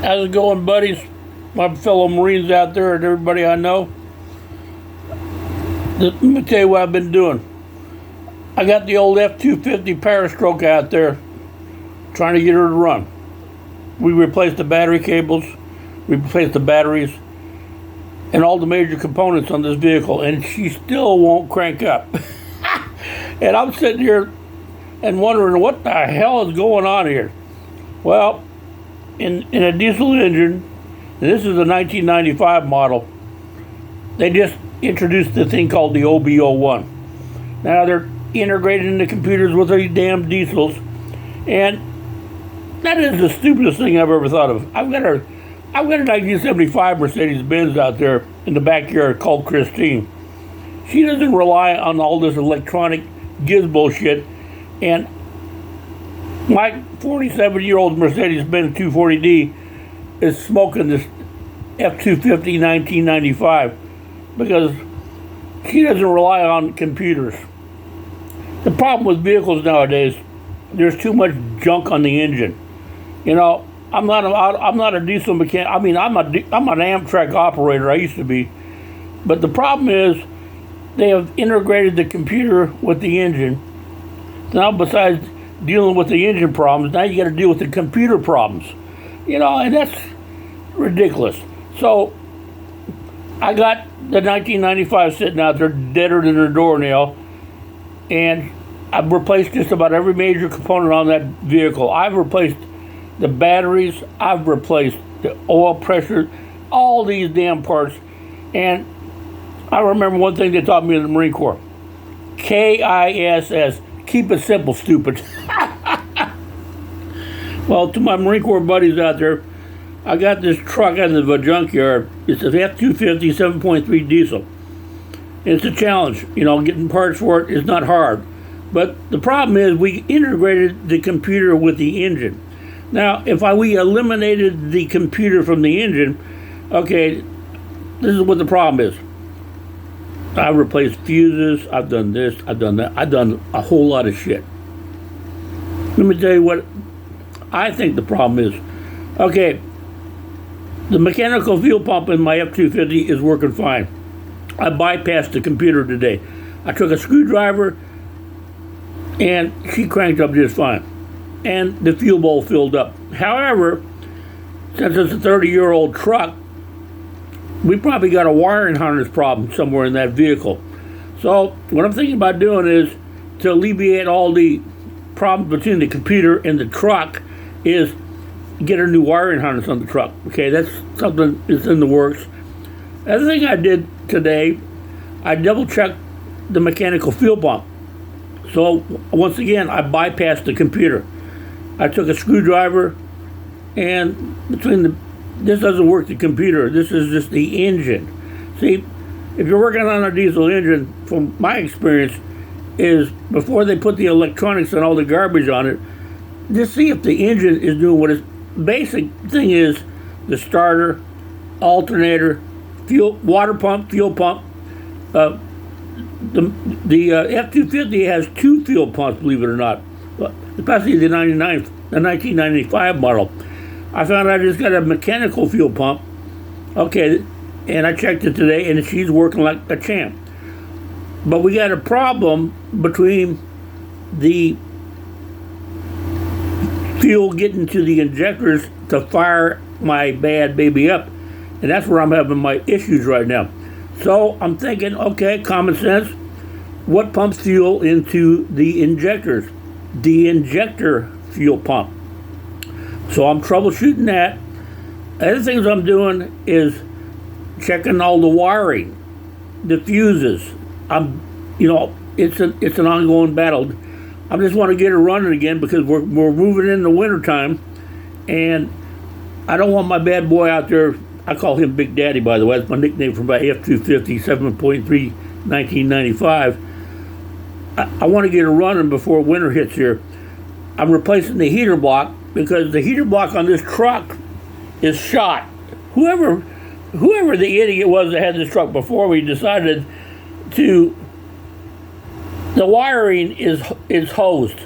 How's it going, buddies? My fellow Marines out there and everybody I know. Let me tell you what I've been doing. I got the old f250 Peristroke out there trying to get her to run. We replaced the battery cables, we replaced the batteries, and all the major components on this vehicle, and she still won't crank up. And I'm sitting here and wondering what the hell is going on here. Well, in a diesel engine, and this is a 1995 model, they just introduced the thing called the OBO1. Now they're integrated into computers with these damn diesels, and that is the stupidest thing I've ever thought of. I've got a 1975 Mercedes-Benz out there in the backyard called Christine. She doesn't rely on all this electronic gizmo shit, and my 47-year-old Mercedes-Benz 240D is smoking this f250 1995 because she doesn't rely on computers. The problem with vehicles nowadays, there's too much junk on the engine. You know, I'm not a diesel mechanic. I mean, I'm an Amtrak operator. I used to be, but the problem is they have integrated the computer with the engine. Now, besides dealing with the engine problems, now you got to deal with the computer problems. You know, and that's ridiculous. So I got the 1995 sitting out there deader than a doornail, and I've replaced just about every major component on that vehicle. I've replaced the batteries, I've replaced the oil pressure, all these damn parts. And I remember one thing they taught me in the Marine Corps: KISS. Keep it simple, stupid. Well, to my Marine Corps buddies out there, I got this truck out of the junkyard. It's an f250 7.3 diesel. It's a challenge. You know, getting parts for it is not hard. But the problem is we integrated the computer with the engine. Now, if we eliminated the computer from the engine, okay, this is what the problem is. I've replaced fuses, I've done this, I've done that, I've done a whole lot of shit. Let me tell you what I think the problem is. Okay, the mechanical fuel pump in my F250 is working fine. I bypassed the computer today. I took a screwdriver and she cranked up just fine. And the fuel bowl filled up. However, since it's a 30-year-old truck, we probably got a wiring harness problem somewhere in that vehicle. So what I'm thinking about doing is, to alleviate all the problems between the computer and the truck, is get a new wiring harness on the truck. Okay, that's something that's in the works. The other thing I did today, I double-checked the mechanical fuel pump. So once again, I bypassed the computer. I took a screwdriver, and this doesn't work the computer, this is just the engine. See, if you're working on a diesel engine, from my experience, is before they put the electronics and all the garbage on it, just see if the engine is doing what its basic thing is: the starter, alternator, fuel, water pump, fuel pump. The F250 has two fuel pumps, believe it or not, especially the 1995 model. I found out I just got a mechanical fuel pump. Okay, and I checked it today, and she's working like a champ. But we got a problem between the fuel getting to the injectors to fire my bad baby up, and that's where I'm having my issues right now. So I'm thinking, okay, common sense. What pumps fuel into the injectors? The injector fuel pump. So I'm troubleshooting that. Other things I'm doing is checking all the wiring, the fuses. It's an ongoing battle. I just want to get it running again because we're moving in the wintertime, and I don't want my bad boy out there. I call him Big Daddy, by the way. That's my nickname for my F250 7.3 1995. I want to get it running before winter hits here. I'm replacing the heater block because the heater block on this truck is shot. Whoever the idiot was that had this truck before we decided to, the wiring is hosed.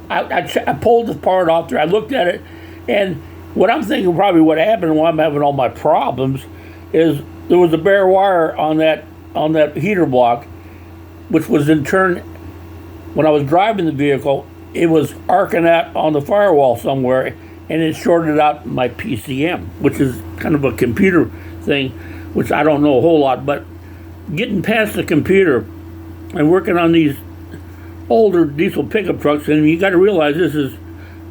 I pulled the part off there. I looked at it, and what I'm thinking probably what happened while I'm having all my problems is there was a bare wire on that heater block, which was in turn, when I was driving the vehicle, it was arcing out on the firewall somewhere, and it shorted out my PCM, which is kind of a computer thing, which I don't know a whole lot, but getting past the computer and working on these older diesel pickup trucks, and you got to realize this is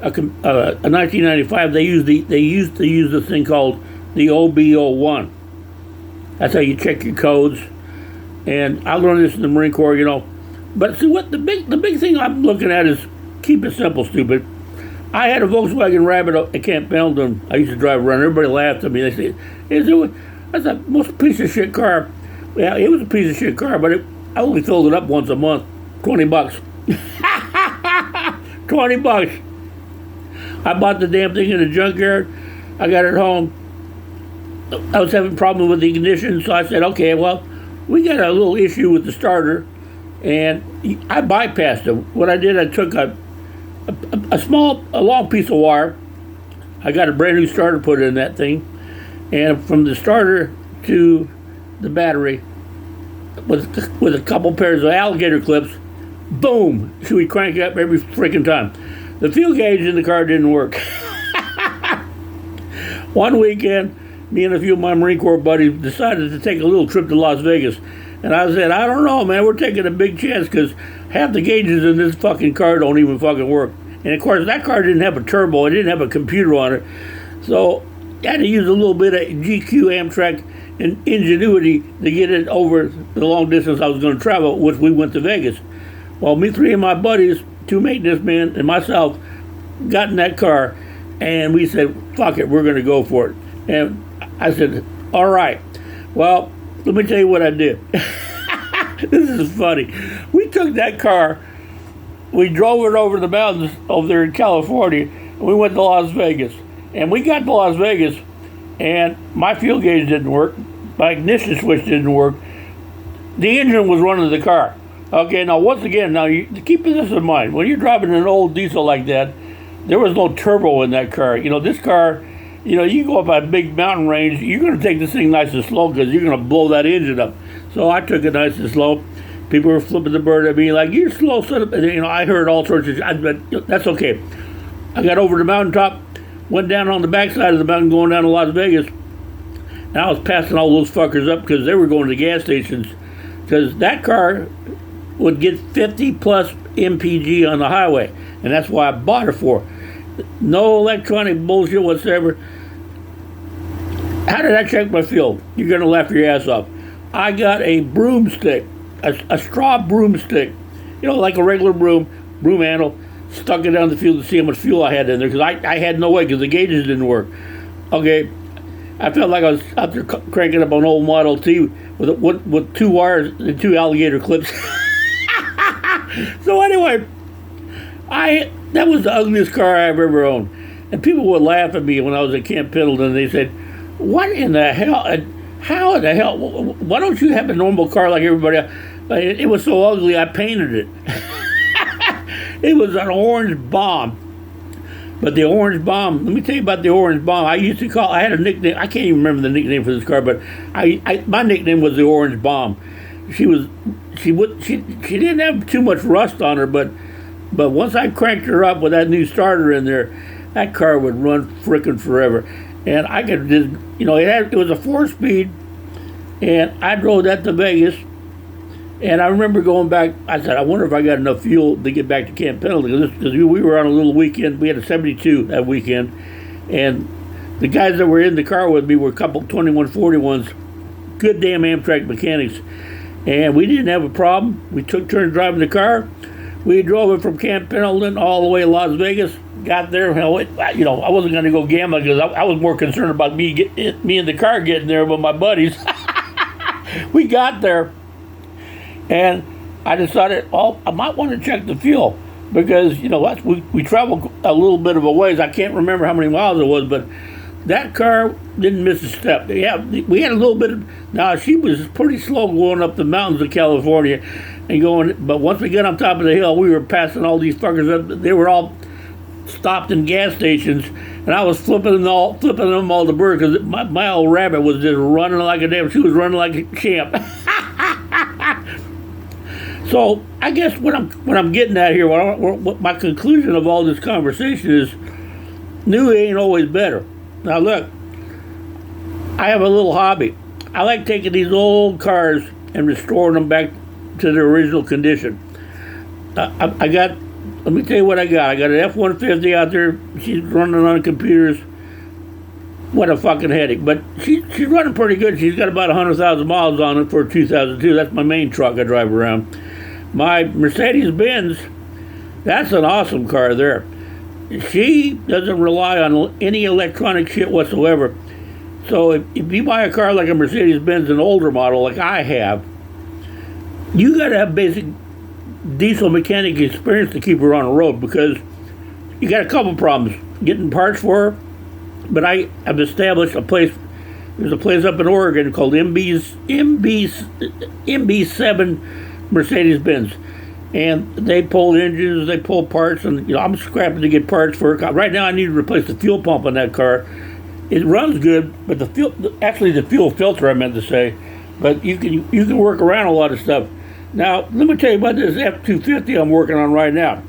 a 1995. They used to use this thing called the OB01. That's how you check your codes. And I learned this in the Marine Corps, you know. But see, what the big thing I'm looking at is keep it simple, stupid. I had a Volkswagen Rabbit at Camp Pendleton. I used to drive around. Everybody laughed at me. They said, "That's a most piece of shit car." Yeah, it was a piece of shit car, but I only filled it up once a month. $20. $20. I bought the damn thing in the junkyard. I got it home. I was having problems with the ignition, so I said, okay, well, we got a little issue with the starter, and I bypassed it. What I did, I took a long piece of wire. I got a brand new starter put in that thing, and from the starter to the battery, with a couple pairs of alligator clips, boom, so we crank it up every freaking time. The fuel gauge in the car didn't work. One weekend, me and a few of my Marine Corps buddies decided to take a little trip to Las Vegas. And I said, I don't know, man, we're taking a big chance because half the gauges in this fucking car don't even fucking work. And of course, that car didn't have a turbo, it didn't have a computer on it. So I had to use a little bit of GQ Amtrak and ingenuity to get it over the long distance I was going to travel, which we went to Vegas. Well, me, three of my buddies, two maintenance men, and myself got in that car, and we said, fuck it, we're going to go for it. And I said, all right, well, let me tell you what I did. This is funny. We took that car, we drove it over the mountains over there in California, and we went to Las Vegas. And we got to Las Vegas, and my fuel gauge didn't work, my ignition switch didn't work, the engine was running the car. Okay, now once again, keep this in mind. When you're driving an old diesel like that, there was no turbo in that car. You know, this car, you know, you go up a big mountain range, you're going to take this thing nice and slow because you're going to blow that engine up. So I took it nice and slow. People were flipping the bird at me like, you're slow, son of a... You know, I heard all sorts of shit, but that's okay. I got over the mountaintop, went down on the backside of the mountain going down to Las Vegas, and I was passing all those fuckers up because they were going to gas stations because that car would get 50 plus MPG on the highway, and that's why I bought it for. No electronic bullshit whatsoever. How did I check my fuel? You're gonna laugh your ass off. I got a broomstick, a straw broomstick, you know, like a regular broom handle, stuck it down the fuel to see how much fuel I had in there, because I had no way, because the gauges didn't work. Okay, I felt like I was out there cranking up an old Model T with two wires and two alligator clips. So anyway, that was the ugliest car I've ever owned. And people would laugh at me when I was at Camp Pendleton. They said, what in the hell, how in the hell, why don't you have a normal car like everybody else? It was so ugly, I painted it. It was an orange bomb. But the orange bomb, let me tell you about the orange bomb. I had a nickname, I can't even remember the nickname for this car, but my nickname was the orange bomb. She didn't have too much rust on her, but once I cranked her up with that new starter in there, that car would run frickin' forever. And I could just, you know, it was a 4-speed, and I drove that to Vegas. And I remember going back, I said, I wonder if I got enough fuel to get back to Camp Pendleton, because we were on a little weekend. We had a 72 that weekend, and the guys that were in the car with me were a couple 2141s, good damn Amtrak mechanics. And we didn't have a problem. We took turns driving the car. We drove it from Camp Pendleton all the way to Las Vegas. Got there, you know, I wasn't going to go gambling because I was more concerned about me in the car getting there with my buddies. We got there, and I decided, I might want to check the fuel because, you know, we traveled a little bit of a ways. I can't remember how many miles it was, but that car didn't miss a step. Yeah, we had a little bit of... Now, she was pretty slow going up the mountains of California and going... But once we got on top of the hill, we were passing all these fuckers up. They were all stopped in gas stations, and I was flipping them all the bird because my old rabbit was just running like a damn. She was running like a champ. So I guess what I'm getting at here, what my conclusion of all this conversation is, new ain't always better. Now look, I have a little hobby. I like taking these old cars and restoring them back to their original condition. Let me tell you what I got. I got an F-150 out there. She's running on computers. What a fucking headache. But she's running pretty good. She's got about 100,000 miles on it for a 2002. That's my main truck I drive around. My Mercedes-Benz, that's an awesome car there. She doesn't rely on any electronic shit whatsoever. So if you buy a car like a Mercedes-Benz, an older model like I have, you got to have basic diesel mechanic experience to keep her on the road, because you got a couple problems getting parts for her. But I have established a place. There's a place up in Oregon called MB7 Mercedes-Benz, and they pull engines, they pull parts, and I'm scrapping to get parts for her. Right now, I need to replace the fuel pump on that car. It runs good, but the fuel filter, I meant to say, but you can work around a lot of stuff. Now, let me tell you about this F250 I'm working on right now.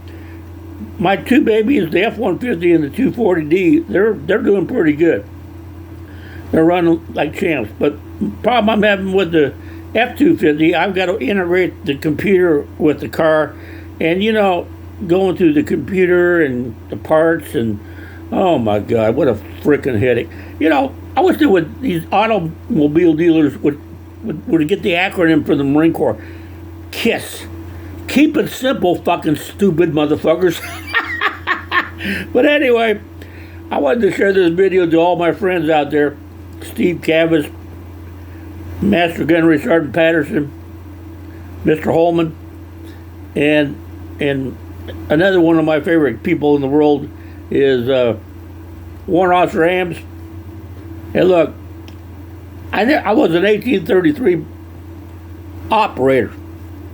My two babies, the F-150 and the 240D, they're doing pretty good. They're running like champs. But the problem I'm having with the F-250, I've got to integrate the computer with the car. And, going through the computer and the parts, and, oh, my God, what a freaking headache. I wish these automobile dealers would get the acronym for the Marine Corps. KISS. Keep it simple, fucking stupid motherfuckers. But anyway, I wanted to share this video to all my friends out there. Steve Cavas, Master Gunnery Sergeant Patterson, Mr. Holman, and another one of my favorite people in the world is Warrant Officer Ames. Hey, look, I was an 1833 operator.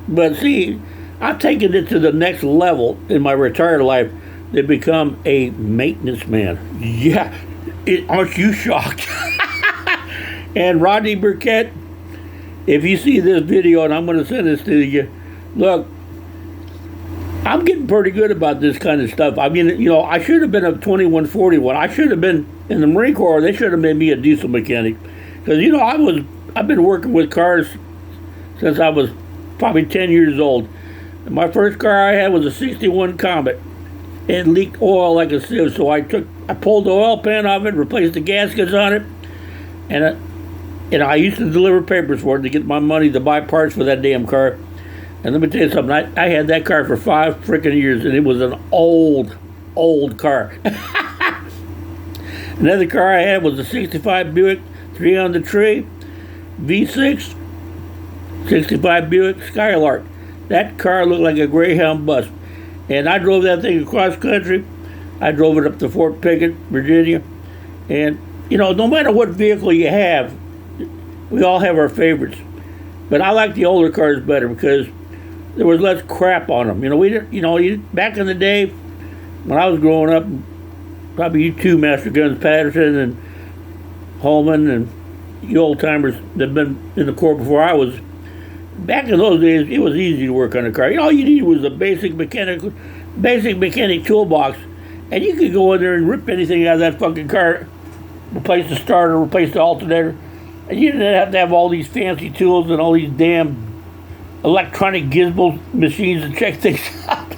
But see, I've taken it to the next level in my retired life to become a maintenance man. Yeah, aren't you shocked? And Rodney Burkett, if you see this video, and I'm going to send this to you, look, I'm getting pretty good about this kind of stuff. I mean, I should have been a 2141. I should have been in the Marine Corps. They should have made me a diesel mechanic. Because, I've been working with cars since I was probably 10 years old. And my first car I had was a 61 Comet. It leaked oil like a sieve, so I pulled the oil pan off it, replaced the gaskets on it, and I used to deliver papers for it to get my money to buy parts for that damn car. And let me tell you something, I had that car for 5 freaking years, and it was an old car. Another car I had was a 65 Buick, 3 on the tree, V6, 65 Buick Skylark. That car looked like a Greyhound bus. And I drove that thing across country. I drove it up to Fort Pickett, Virginia. And, no matter what vehicle you have, we all have our favorites. But I like the older cars better because there was less crap on them. We didn't, back in the day, when I was growing up, probably you too, Master Guns Patterson and Holman and you old timers that have been in the Corps before I was. Back in those days, it was easy to work on a car. All you needed was a basic mechanic toolbox, and you could go in there and rip anything out of that fucking car, replace the starter, replace the alternator, and you didn't have to have all these fancy tools and all these damn electronic gizmo machines to check things out.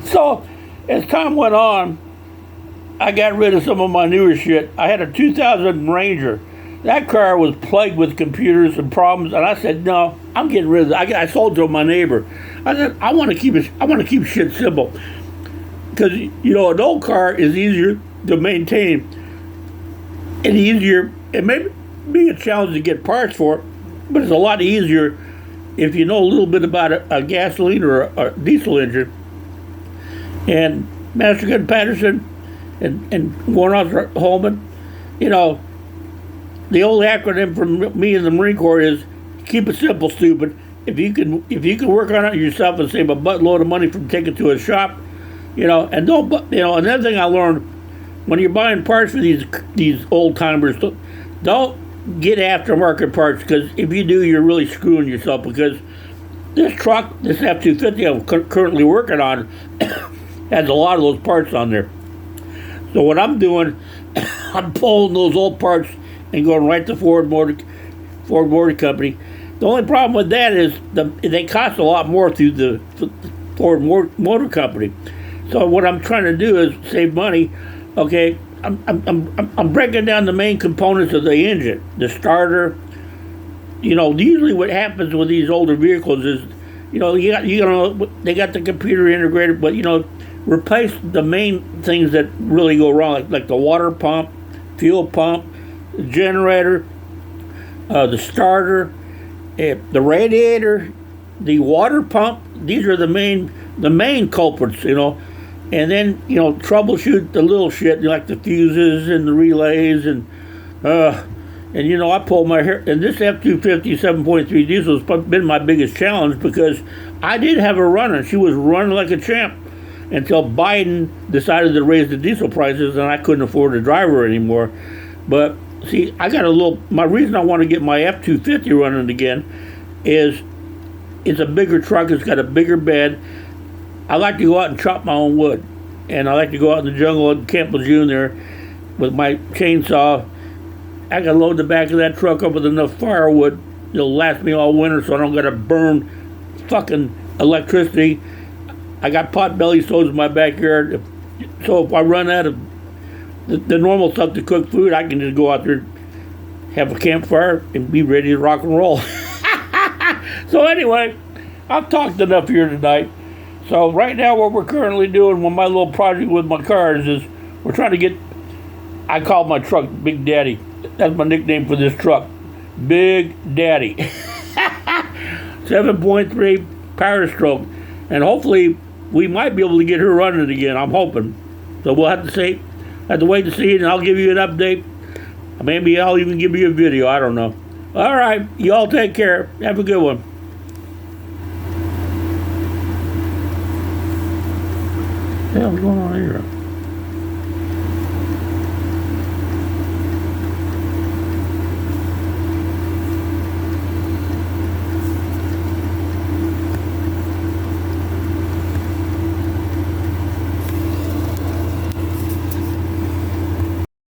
So, as time went on, I got rid of some of my newer shit. I had a 2000 Ranger. That car was plagued with computers and problems, and I said, no, I'm getting rid of it. I sold to my neighbor. I said, I want to keep shit simple. Because, an old car is easier to maintain and easier. It may be a challenge to get parts for it, but it's a lot easier if you know a little bit about a gasoline or a diesel engine. And Master Gun Patterson and Warrant Officer Holman, the old acronym for me in the Marine Corps is keep it simple, stupid. If you can work on it yourself and save a buttload of money from taking it to a shop, and don't. Another thing I learned, when you're buying parts for these old timers, don't get aftermarket parts, because if you do, you're really screwing yourself. Because this truck, this F250 I'm currently working on, has a lot of those parts on there. So what I'm doing, I'm pulling those old parts and going right to Ford Motor Company. The only problem with that is they cost a lot more through the Ford Motor Company. So what I'm trying to do is save money. Okay, I'm breaking down the main components of the engine, the starter. Usually what happens with these older vehicles is, they got the computer integrated, but replace the main things that really go wrong, like the water pump, fuel pump, the generator, the starter, the radiator, the water pump. These are the main culprits, And then troubleshoot the little shit, like the fuses and the relays, and I pulled my hair. And this F250 7.3 diesel has been my biggest challenge, because I did have her running. She was running like a champ until Biden decided to raise the diesel prices, and I couldn't afford to drive her anymore. But see, my reason I want to get my F250 running again is it's a bigger truck. It's got a bigger bed. I like to go out and chop my own wood, and I like to go out in the jungle at Camp Lejeune there with my chainsaw. I can load the back of that truck up with enough firewood. It'll last me all winter, so I don't got to burn fucking electricity. I got potbelly stoves in my backyard, so if I run out of the normal stuff to cook food, I can just go out there, have a campfire, and be ready to rock and roll. So anyway, I've talked enough here tonight. So right now, what we're currently doing with my little project with my cars is we're trying to get, I call my truck Big Daddy. That's my nickname for this truck, Big Daddy. 7.3 Power Stroke, and hopefully we might be able to get her running again. I'm hoping. So we'll have to wait to see it, and I'll give you an update. Maybe I'll even give you a video. I don't know. All right, you all take care. Have a good one. What the hell's going on here?